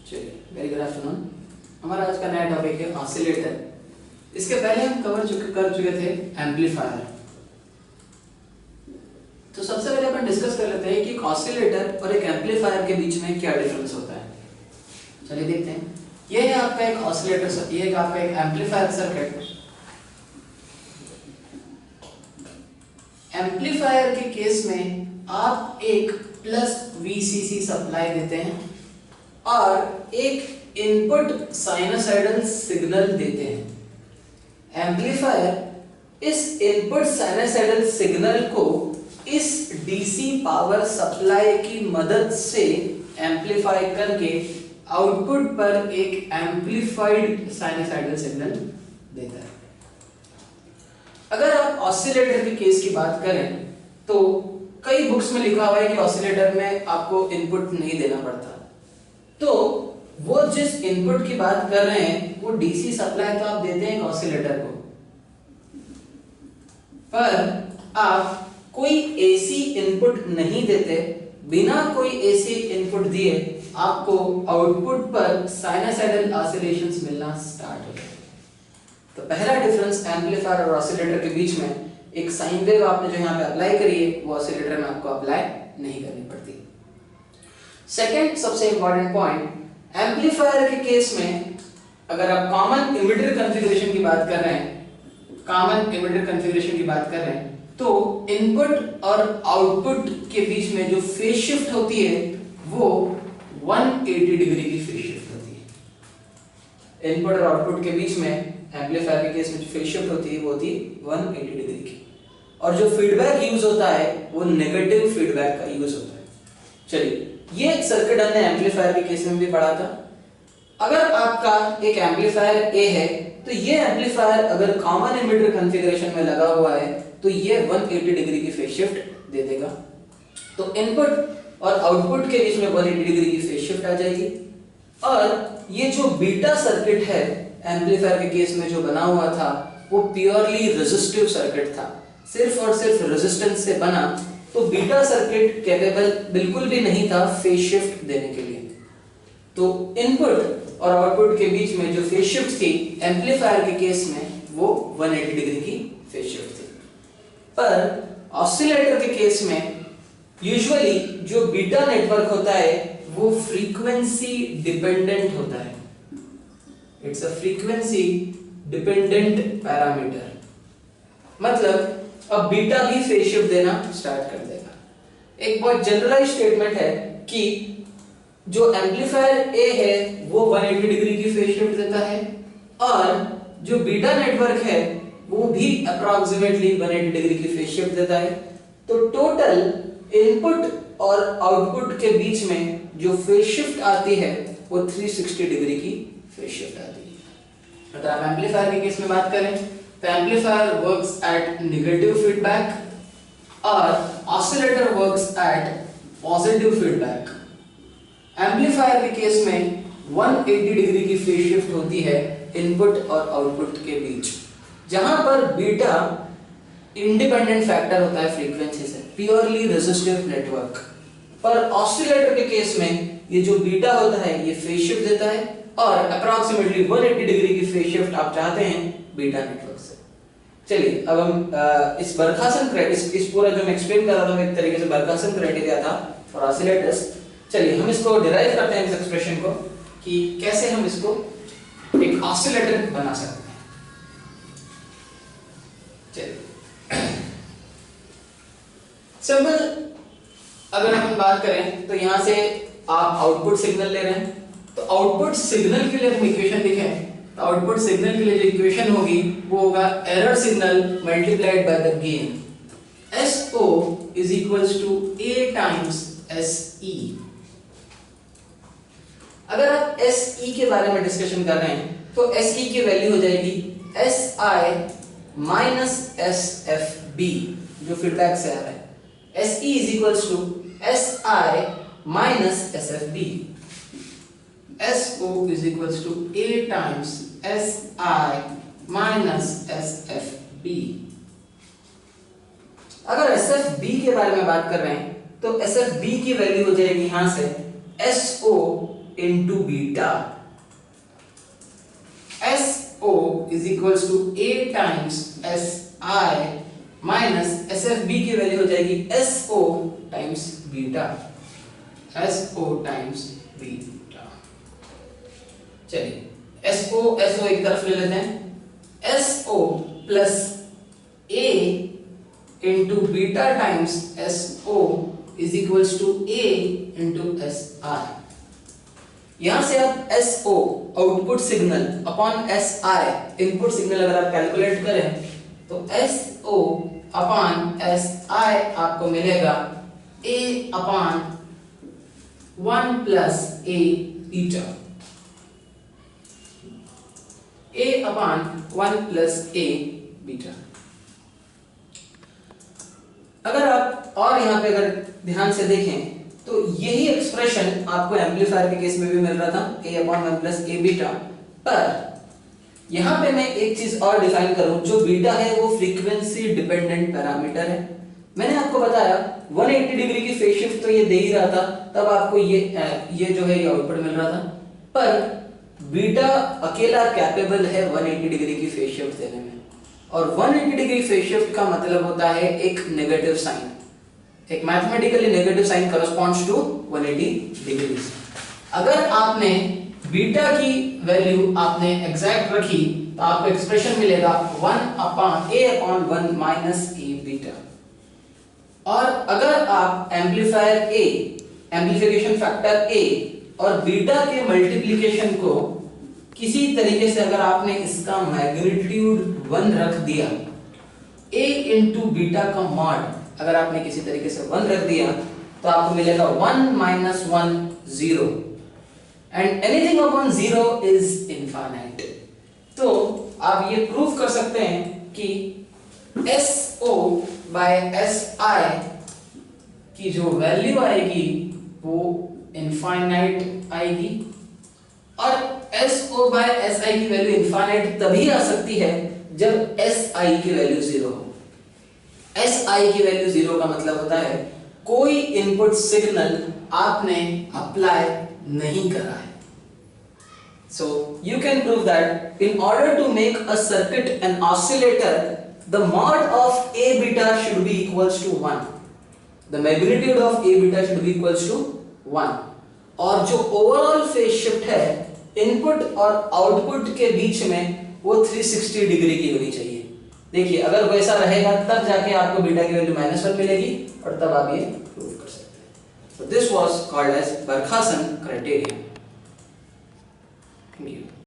चलिए, very good afternoon. हमारा आज का नया टॉपिक है ऑसिलेटर। इसके पहले हम कर चुके थे एम्पलीफायर। तो सबसे पहले अपन डिस्कस कर लेते हैं कि एक ऑसिलेटर और एक एम्पलीफायर के बीच में क्या डिफरेंस होता है। चलिए देखते हैं। ये है आपका एक ऑसिलेटर, ये है आपका एक एम्पलीफायर सर्किट। एम्पलीफायर के केस में आप एक प्लस VCC सप्लाई देते हैं और एक इनपुट साइनसॉइडल सिग्नल देते हैं। एम्पलीफायर इस इनपुट साइनसॉइडल सिग्नल को इस DC पावर सप्लाई की मदद से एम्पलीफाई करके आउटपुट पर एक एम्पलीफाइड साइनसॉइडल सिग्नल देता है। अगर आप ऑसिलेटर के केस की बात करें तो कई बुक्स में लिखा हुआ है कि ऑसिलेटर में आपको इनपुट नहीं देना पड़ता। तो वो जिस इनपुट की बात कर रहे हैं वो DC सप्लाई तो आप देते हैं ऑसिलेटर को, पर आप कोई AC इनपुट नहीं देते। बिना कोई AC इनपुट दिए आपको आउटपुट पर साइनसॉइडल ऑसिलेशंस मिलना स्टार्ट हो जाए। तो पहला डिफरेंस एम्पलीफायर और ऑसिलेटर के बीच में, एक साइन वेव आपने जो यहाँ पे अप्लाई करी है वो ऑसिलेटर में आपको अप्लाई नहीं करनी पड़ती। सेकेंड सबसे इंपॉर्टेंट पॉइंट, एम्पलीफायर के केस में अगर आप कॉमन इमिटर कॉन्फ़िगरेशन की बात कर रहे हैं, तो इनपुट और आउटपुट के बीच में जो फेज शिफ्ट होती है वो 180 डिग्री की फेज शिफ्ट होती है। इनपुट और आउटपुट के बीच में एम्पलीफायर के केस में जो फेज शिफ्ट होती है वो होती है 180 डिग्री की, और जो फीडबैक यूज होता है वो नेगेटिव फीडबैक का यूज होता है। चलिए, ये सर्किट हमने एम्पलीफायर के केस में भी पढ़ा था। अगर आपका एक एम्पलीफायर A है तो ये एम्पलीफायर अगर कॉमन इमिटर कॉन्फ़िगरेशन में लगा हुआ है तो ये 180 डिग्री की फेज शिफ्ट दे देगा। तो इनपुट और आउटपुट के बीच में 180 डिग्री की फेज शिफ्ट आ जाएगी। और ये जो बीटा सर्किट है एम्पलीफायर के केस में जो बना हुआ था वो प्योरली रेजिस्टिव सर्किट था, सिर्फ और सिर्फ रेजिस्टेंस से बना। तो बीटा सर्किट कैपेबल बिल्कुल भी नहीं था फेज शिफ्ट देने के लिए। तो इनपुट और आउटपुट के बीच में जो फेज शिफ्ट थी एम्पलीफायर के केस में वो 180 डिग्री की फेज शिफ्ट थी। पर ऑसिलेटर के केस में यूजुअली जो बीटा नेटवर्क होता है वो फ्रीक्वेंसी डिपेंडेंट होता है। It's a frequency dependent parameter. मतलब अब बीटा भी फेज शिफ्ट देना स्टार्ट कर देगा। एक बहुत जनरलाइज स्टेटमेंट है कि जो एम्पलीफायर A है वो 180 डिग्री की फेज शिफ्ट देता है और जो बीटा नेटवर्क है वो भी अप्रॉक्सीमेटली 180 डिग्री की फेज शिफ्ट देता है। तो टोटल इनपुट और आउटपुट के बीच में जो फेज शिफ्ट आती है वो 360 डिग्री की फेज शिफ्ट आती है। अगर आप एम्पलीफायर के केस में बात करें तो amplifier works at negative feedback और oscillator works at positive feedback. Amplifier के केस में 180 डिग्री की फेज शिफ्ट होती है इनपुट और आउटपुट के बीच, जहां पर बीटा इंडिपेंडेंट फैक्टर होता है फ्रीक्वेंसी से, प्योरली रेजिस्टिव नेटवर्क। पर ऑसिलेटर के केस में ये जो बीटा होता है ये फेज शिफ्ट देता है और अप्रॉक्सीमेटली 180 डिग्री की फेज शिफ्ट आप चाहते हैं बीटा नेटवर्क से। चलिए, अब हम इस बरखासन इस पूरा जो मैं एक्सप्लेन कर रहा था एक तरीके से बरखासन क्राइटेरिया था फॉर ऑसिलेटर्स। चलिए, हम इसको डिराइव करते हैं इस एक्सप्रेशन को कि कैसे हम इसको एक ऑसिलेटर बना सकते हैं। चलिए, सिंपल अगर हम बात करें तो यहां से आप आउटपुट सिग्नल ले रहे हैं, तो आउटपुट सिग्नल के लिए हम इक्वेशन लिखें तो आउटपुट सिग्नल के लिए जो इक्वेशन होगी वो होगा error signal multiplied by the gain. SO is equals to A times SE। अगर आप SE के बारे में डिस्कशन कर रहे हैं तो SE की वैल्यू हो जाएगी SI माइनस SFB, जो फीडबैक से आ रहा है। SE is equals to SI minus SFB। SO is equals to A times SI minus SFB। अगर SFB के बारे में बात कर रहे हैं तो SFB की वैल्यू हो जाएगी यहां से SO into beta, SO is equals to A times SI minus SFB की वैल्यू हो जाएगी SO times beta, SO times beta. चलिए SO एक तरफ ले लेते हैं, SO plus A into beta times SO is equals to A into SI। यहां से आप SO output signal upon SI input signal अगर आप कैलकुलेट करें तो SO अपॉन SI आपको मिलेगा A upon 1 plus A beta, A upon 1 plus A beta. अगर आप और यहां पे अगर ध्यान से देखें तो यही एक्सप्रेशन आपको एम्पलीफायर के केस में भी मिल रहा था, A upon 1 plus A beta. पर यहां पे मैं एक चीज और डिफाइन करूं, जो बीटा है वो फ्रीक्वेंसी डिपेंडेंट पैरामीटर है। मैंने आपको बताया 180 डिग्री की फेज शिफ्ट तो ये दे ही रहा था, तब आपको ये जो है ये आउटपुट मिल रहा था। पर बीटा अकेला कैपेबल है 180 डिग्री की फेज शिफ्ट देने में, और 180 डिग्री फेज शिफ्ट का मतलब होता है एक नेगेटिव साइन, एक mathematically negative sign corresponds to 180 degree. अगर आपने बीटा की वैल्यू आपने एग्जैक्ट रखी तो आपको एक्सप्रेशन मिलेगा 1 upon A upon 1 minus A beta. और अगर आप amplifier A, amplification factor A और बीटा के मल्टीप्लिकेशन को किसी तरीके से अगर आपने इसका मैग्नीट्यूड 1 रख दिया, A इंटू बीटा का मॉड अगर आपने किसी तरीके से 1 रख दिया तो आपको मिलेगा 1 minus 1 0 and anything upon 0 is infinite. तो आप ये प्रूव कर सकते हैं कि SO बाय SI की जो वैल्यू आएगी वो इनफाइनाइट आएगी, और SO बाय SI की वैल्यू इनफाइनाइट तभी आ सकती है जब SI की वैल्यू 0 हो। SI की वैल्यू 0 का मतलब होता है कोई इनपुट सिग्नल आपने अप्लाई नहीं करा है। So you can prove that in order to make a circuit an oscillator, the mod of A beta should be equals to 1. The magnitude of A beta should be equals to 1. और जो overall phase shift है input और output के बीच में वो 360 degree की होनी चाहिए। देखिए अगर वैसा रहेगा तब जाके आपको बीटा की वैल्यू -1 मिलेगी और तब आप ये प्रूव कर सकते हैं। So this was called as Barkhasan criteria. Thank you.